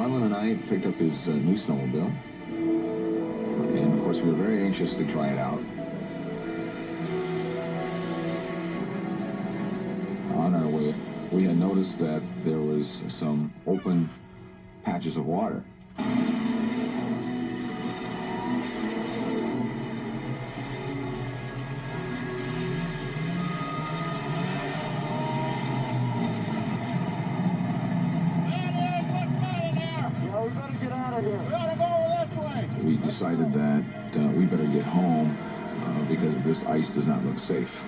Marlon and I picked up his new snowmobile, and of course we were very anxious to try it out. On our way, we had noticed that there was some open patches of water. We decided that we better get home because this ice does not look safe.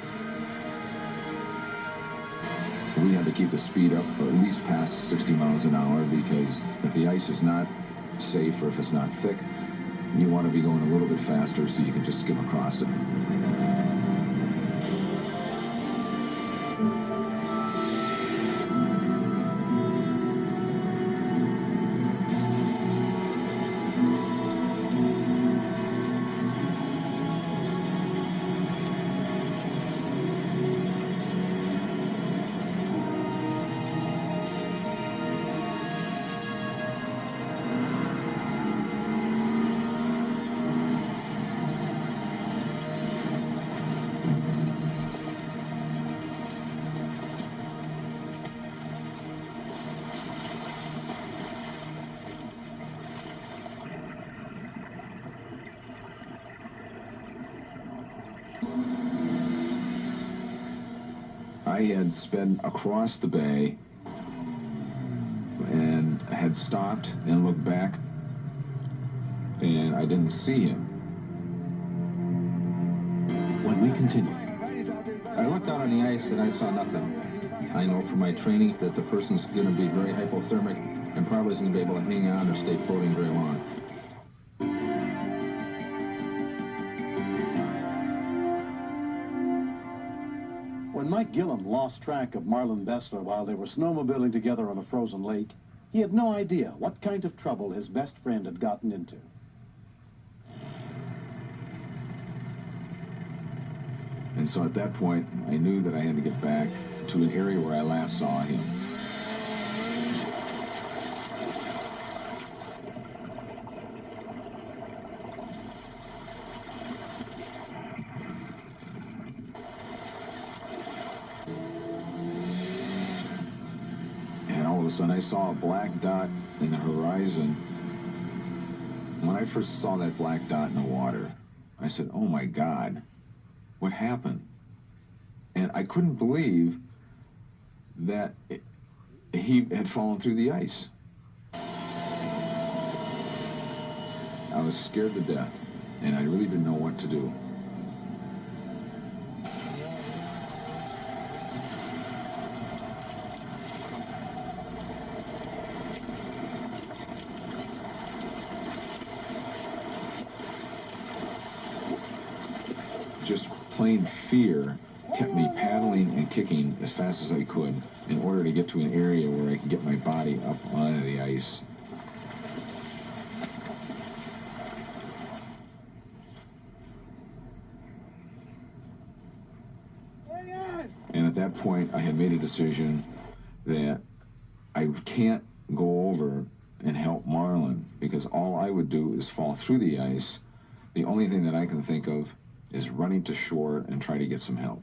We had to keep the speed up at least past 60 miles an hour because if the ice is not safe or if it's not thick, you want to be going a little bit faster so you can just skim across it. I had sped across the bay and had stopped and looked back, and I didn't see him. When we continued, I looked out on the ice and I saw nothing. I know from my training that the person's going to be very hypothermic and probably isn't going to be able to hang on or stay floating very long. when Mike Gillum lost track of Marlon Bessler while they were snowmobiling together on a frozen lake, he had no idea what kind of trouble his best friend had gotten into. And so at that point, I knew that I had to get back to an area where I last saw him. And all of a sudden, I saw a black dot in the horizon. When I first saw that black dot in the water, I said, "Oh my God, what happened?" And I couldn't believe that he had fallen through the ice. I was scared to death, and I really didn't know what to do. Just plain fear kept me paddling and kicking as fast as I could in order to get to an area where I could get my body up onto the ice. And at that point, I had made a decision that I can't go over and help Marlon because all I would do is fall through the ice. The only thing that I can think of is running to shore and try to get some help.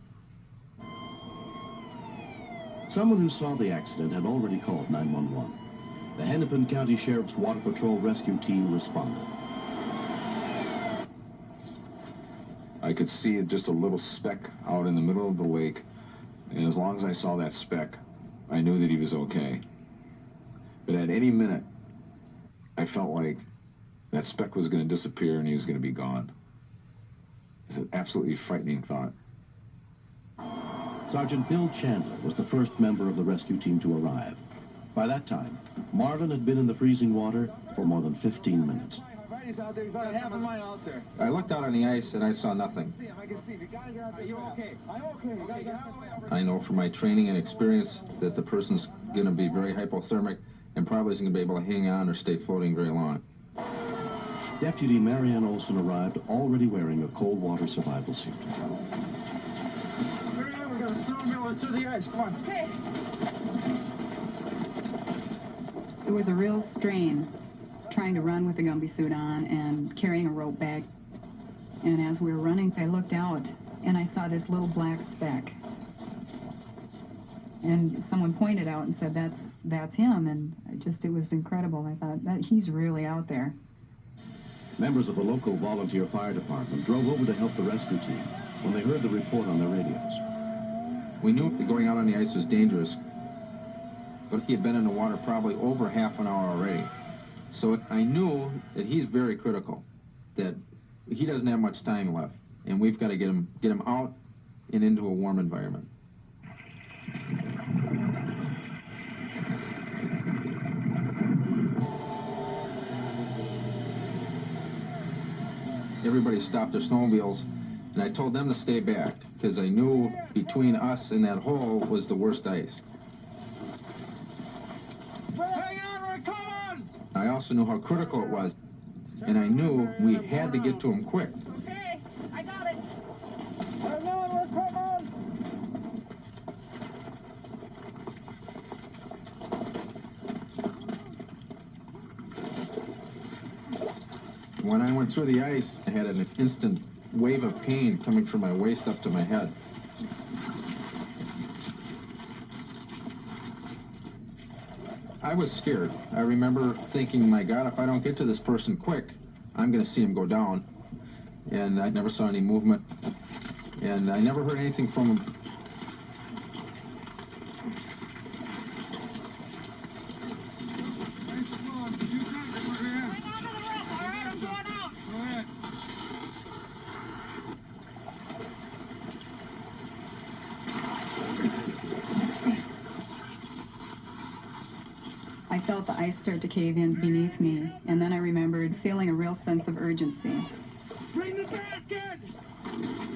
Someone who saw the accident had already called 911. The Hennepin County Sheriff's Water Patrol rescue team responded. I could see just a little speck out in the middle of the lake, and as long as I saw that speck, I knew that he was okay. But at any minute, I felt like that speck was going to disappear and he was going to be gone. It's an absolutely frightening thought. Sergeant Bill Chandler was the first member of the rescue team to arrive. By that time, Marlon had been in the freezing water for more than 15 minutes. I looked out on the ice and I saw nothing. I know from my training and experience that the person's going to be very hypothermic and probably isn't going to be able to hang on or stay floating very long. Deputy Marianne Olson arrived already wearing a cold water survival suit. We got a snowmobile through the ice. Come on. Okay. It was a real strain trying to run with the Gumby suit on and carrying a rope bag. And as we were running, I looked out and I saw this little black speck. And someone pointed out and said, that's him. And it was incredible. I thought, that he's really out there. Members of the local volunteer fire department drove over to help the rescue team when they heard the report on their radios. We knew that going out on the ice was dangerous, but he had been in the water probably over half an hour already. So I knew that he's very critical, that he doesn't have much time left, and we've got to get him out and into a warm environment. Everybody stopped their snowmobiles, and I told them to stay back, because I knew between us and that hole was the worst ice. Hang on, Rick, come on! I also knew how critical it was, and I knew we had to get to him quick. Okay, I got it. Hang on, Rick, come on! When I went through the ice, I had an instant wave of pain coming from my waist up to my head. I was scared. I remember thinking, my God, if I don't get to this person quick, I'm going to see him go down. And I never saw any movement. And I never heard anything from him. I felt the ice start to cave in beneath me, and then I remembered feeling a real sense of urgency. Bring the basket!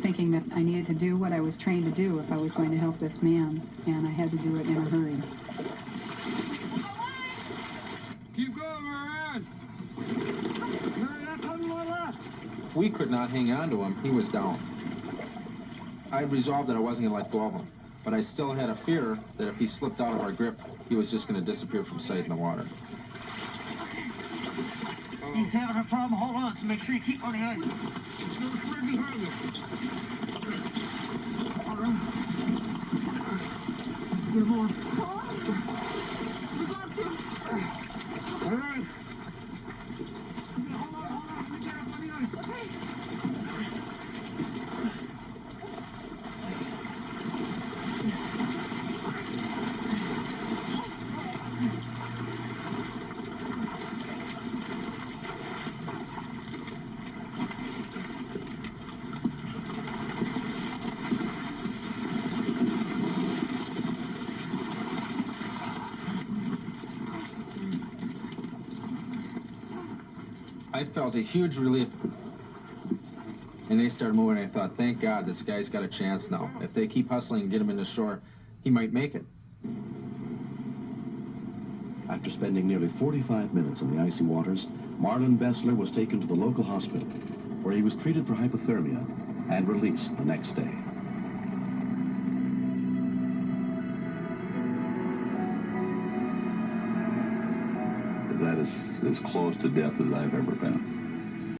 Thinking that I needed to do what I was trained to do if I was going to help this man, and I had to do it in a hurry. Keep going, Marianne! If we could not hang on to him, he was down. I resolved that I wasn't going to let go of him, but I still had a fear that if he slipped out of our grip, he was just going to disappear from sight in the water. He's having a problem. Hold on, so make sure you keep on the ice. It's right behind you. All right. Good boy. We got him. All right. Hold on. We get up on the ice. Okay. I felt a huge relief. And they started moving, and I thought, thank God, this guy's got a chance now. If they keep hustling and get him in the shore, he might make it. After spending nearly 45 minutes in the icy waters, Marlon Bessler was taken to the local hospital, where he was treated for hypothermia and released the next day. That is as close to death as I've ever been.